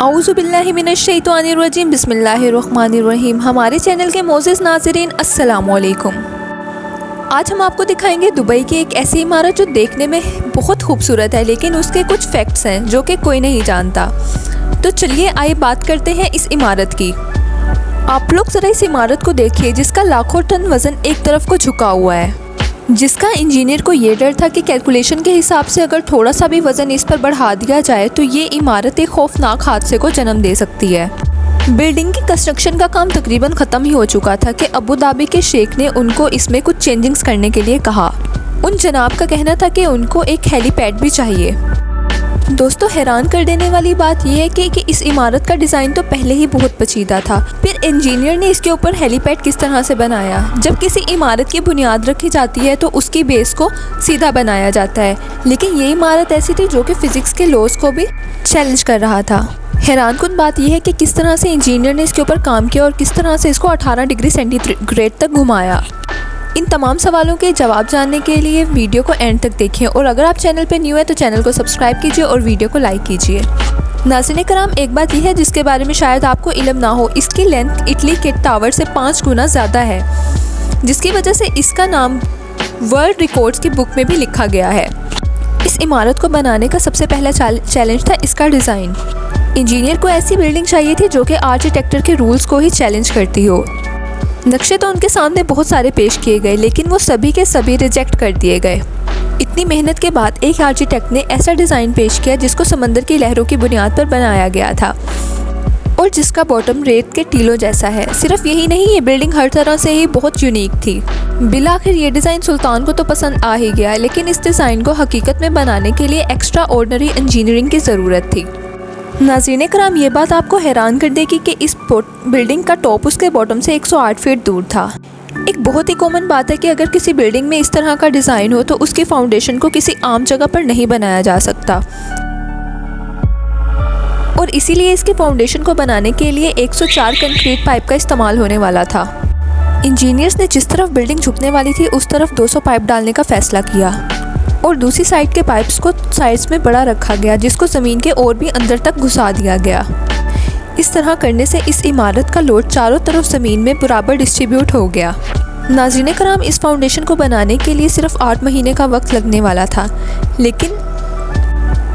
औज़ुबिल्लाहिमिनश्शैतानिर्रजीम बिस्मिल्लाहिर्रहमानिर्रहीम। हमारे चैनल के मोअज़्ज़िज़ नाज़रीन अस्सलामु अलैकुम। आज हम आपको दिखाएंगे दुबई की एक ऐसी इमारत जो देखने में बहुत खूबसूरत है, लेकिन उसके कुछ फैक्ट्स हैं जो कि कोई नहीं जानता। तो चलिए आइए बात करते हैं इस इमारत की। आप लोग ज़रा इस इमारत को देखिए जिसका लाखों टन वज़न एक तरफ को झुका हुआ है, जिसका इंजीनियर को ये डर था कि कैलकुलेशन के हिसाब से अगर थोड़ा सा भी वज़न इस पर बढ़ा दिया जाए तो ये इमारत एक खौफनाक हादसे को जन्म दे सकती है। बिल्डिंग की कंस्ट्रक्शन का काम तकरीबन ख़त्म ही हो चुका था कि अबू धाबी के शेख ने उनको इसमें कुछ चेंजिंग्स करने के लिए कहा। उन जनाब का कहना था कि उनको एक हेलीपैड भी चाहिए। दोस्तों, हैरान कर देने वाली बात यह है कि इस इमारत का डिज़ाइन तो पहले ही बहुत पेचीदा था, फिर इंजीनियर ने इसके ऊपर हेलीपैड किस तरह से बनाया। जब किसी इमारत की बुनियाद रखी जाती है तो उसकी बेस को सीधा बनाया जाता है, लेकिन ये इमारत ऐसी थी जो कि फ़िज़िक्स के लॉज को भी चैलेंज कर रहा था। हैरानकुन बात यह है कि किस तरह से इंजीनियर ने इसके ऊपर काम किया और किस तरह से इसको 18 डिग्री सेंटीग्रेड तक घुमाया। इन तमाम सवालों के जवाब जानने के लिए वीडियो को एंड तक देखें, और अगर आप चैनल पर न्यू है तो चैनल को सब्सक्राइब कीजिए और वीडियो को लाइक कीजिए। नाज़रीन कराम, एक बात यह है जिसके बारे में शायद आपको इल्म ना हो, इसकी लेंथ इटली के टावर से 5 गुना ज़्यादा है, जिसकी वजह से इसका नाम वर्ल्ड रिकॉर्ड्स की बुक में भी लिखा गया है। इस इमारत को बनाने का सबसे पहला चैलेंज था इसका डिज़ाइन। इंजीनियर को ऐसी बिल्डिंग चाहिए थी जो कि आर्किटेक्चर के रूल्स को ही चैलेंज करती हो। नक्शे तो उनके सामने बहुत सारे पेश किए गए, लेकिन वो सभी के सभी रिजेक्ट कर दिए गए। इतनी मेहनत के बाद एक आर्किटेक्ट ने ऐसा डिज़ाइन पेश किया जिसको समंदर की लहरों की बुनियाद पर बनाया गया था और जिसका बॉटम रेत के टीलों जैसा है। सिर्फ यही नहीं, ये बिल्डिंग हर तरह से ही बहुत यूनिक थी। बिलाखिर ये डिज़ाइन सुल्तान को तो पसंद आ ही गया, लेकिन इस डिज़ाइन को हकीकत में बनाने के लिए एक्स्ट्रा ऑर्डिनरी इंजीनियरिंग की ज़रूरत थी। नाज़रीन कराम, ये बात आपको हैरान कर देगी कि इस बिल्डिंग का टॉप उसके बॉटम से 108 फीट दूर था। एक बहुत ही कॉमन बात है कि अगर किसी बिल्डिंग में इस तरह का डिज़ाइन हो तो उसकी फाउंडेशन को किसी आम जगह पर नहीं बनाया जा सकता, और इसीलिए इसकी फाउंडेशन को बनाने के लिए 104 कंक्रीट पाइप का इस्तेमाल होने वाला था। इंजीनियर्स ने जिस तरफ बिल्डिंग झुकने वाली थी उस तरफ 200 पाइप डालने का फ़ैसला किया और दूसरी साइड के पाइप्स को साइड्स में बड़ा रखा गया, जिसको ज़मीन के और भी अंदर तक घुसा दिया गया। इस तरह करने से इस इमारत का लोड चारों तरफ ज़मीन में बराबर डिस्ट्रीब्यूट हो गया। नाज़रीन कराम, इस फाउंडेशन को बनाने के लिए सिर्फ 8 महीने का वक्त लगने वाला था, लेकिन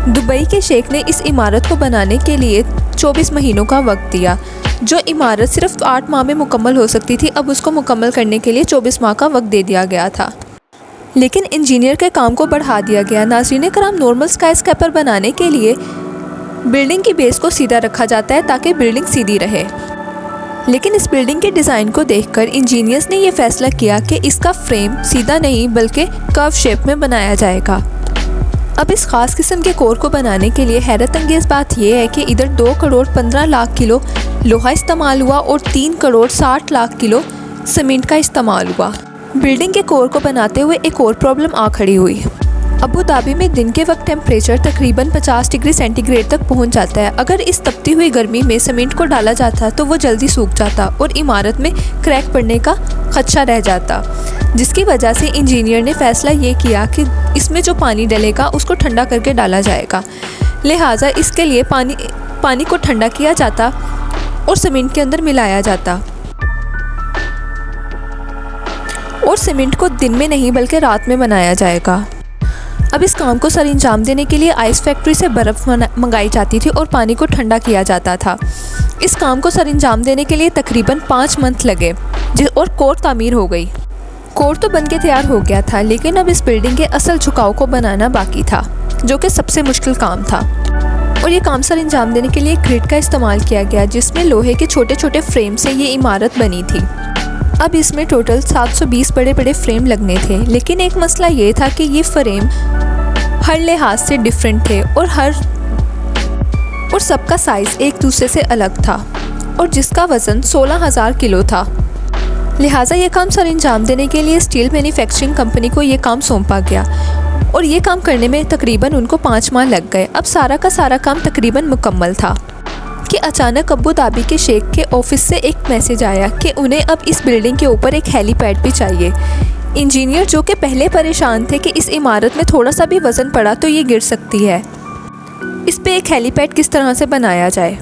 दुबई के शेख ने इस इमारत को बनाने के लिए 24 महीनों का वक्त दिया। जो इमारत सिर्फ 8 माह में मुकम्मल हो सकती थी, अब उसको मुकम्मल करने के लिए 24 माह का वक्त दे दिया गया था, लेकिन इंजीनियर के काम को बढ़ा दिया गया। नाज़रीन कराम, नॉर्मल स्काईस्क्रैपर बनाने के लिए बिल्डिंग की बेस को सीधा रखा जाता है ताकि बिल्डिंग सीधी रहे, लेकिन इस बिल्डिंग के डिज़ाइन को देखकर इंजीनियर्स ने यह फ़ैसला किया कि इसका फ्रेम सीधा नहीं बल्कि कर्व शेप में बनाया जाएगा। अब इस ख़ास किस्म के कोर को बनाने के लिए हैरत अंगेज़ बात यह है कि इधर 2 करोड़ 15 लाख किलो लोहा इस्तेमाल हुआ और 3 करोड़ 60 लाख किलो सीमेंट का इस्तेमाल हुआ। बिल्डिंग के कोर को बनाते हुए एक और प्रॉब्लम आ खड़ी हुई। अबू धाबी में दिन के वक्त टेम्परेचर तकरीबन 50 डिग्री सेंटीग्रेड तक पहुंच जाता है। अगर इस तपती हुई गर्मी में सीमेंट को डाला जाता तो वो जल्दी सूख जाता और इमारत में क्रैक पड़ने का खदशा रह जाता, जिसकी वजह से इंजीनियर ने फ़ैसला ये किया कि इसमें जो पानी डलेगा उसको ठंडा करके डाला जाएगा। लिहाजा इसके लिए पानी को ठंडा किया जाता और सीमेंट के अंदर मिलाया जाता, और सीमेंट को दिन में नहीं बल्कि रात में बनाया जाएगा। अब इस काम को सरअंजाम देने के लिए आइस फैक्ट्री से बर्फ़ मंगाई जाती थी और पानी को ठंडा किया जाता था। इस काम को सरअंजाम देने के लिए तकरीबन 5 मंथ लगे और कोर तामीर हो गई। कोर तो बन के तैयार हो गया था, लेकिन अब इस बिल्डिंग के असल झुकाव को बनाना बाकी था, जो कि सबसे मुश्किल काम था। और ये काम सरअंजाम देने के लिए ग्रिड का इस्तेमाल किया गया, जिसमें लोहे के छोटे छोटे फ्रेम से ये इमारत बनी थी। अब इसमें टोटल 720 बड़े बड़े फ्रेम लगने थे, लेकिन एक मसला ये था कि ये फ्रेम हर लिहाज से डिफरेंट थे और सबका साइज़ एक दूसरे से अलग था, और जिसका वज़न 16,000 किलो था। लिहाजा ये काम सरअंजाम देने के लिए स्टील मैन्युफैक्चरिंग कंपनी को ये काम सौंपा गया, और ये काम करने में तकरीबन उनको 5 माह लग गए। अब सारा का सारा काम तकरीबन मुकम्मल था कि अचानक अबू धाबी के शेख के ऑफिस से एक मैसेज आया कि उन्हें अब इस बिल्डिंग के ऊपर एक हेलीपैड भी चाहिए। इंजीनियर जो कि पहले परेशान थे कि इस इमारत में थोड़ा सा भी वज़न पड़ा तो ये गिर सकती है, इस पे एक हेलीपैड किस तरह से बनाया जाए।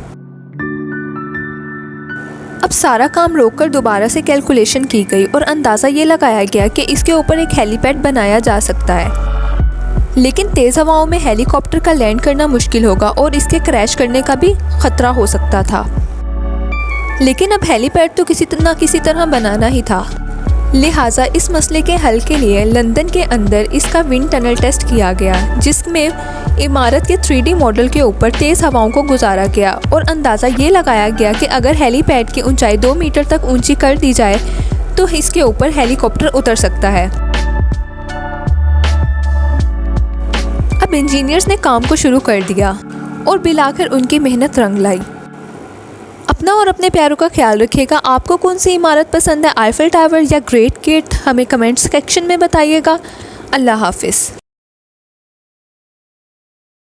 अब सारा काम रोककर दोबारा से कैलकुलेशन की गई और अंदाज़ा ये लगाया गया कि इसके ऊपर एक हेलीपैड बनाया जा सकता है, लेकिन तेज़ हवाओं में हेलीकॉप्टर का लैंड करना मुश्किल होगा और इसके क्रैश करने का भी ख़तरा हो सकता था। लेकिन अब हेलीपैड तो किसी तरह बनाना ही था, लिहाजा इस मसले के हल के लिए लंदन के अंदर इसका विंड टनल टेस्ट किया गया, जिसमें इमारत के 3D मॉडल के ऊपर तेज़ हवाओं को गुजारा गया और अंदाज़ा ये लगाया गया कि अगर हेलीपैड की ऊंचाई 2 मीटर तक ऊंची कर दी जाए तो इसके ऊपर हेलीकॉप्टर उतर सकता है। अब इंजीनियर्स ने काम को शुरू कर दिया और बिलाखिर उनकी मेहनत रंग लाई। अपना और अपने प्यारों का ख्याल रखिएगा। आपको कौन सी इमारत पसंद है, आईफिल टावर या ग्रेट गेट? हमें कमेंट सेक्शन में बताइएगा। अल्लाह हाफिज़।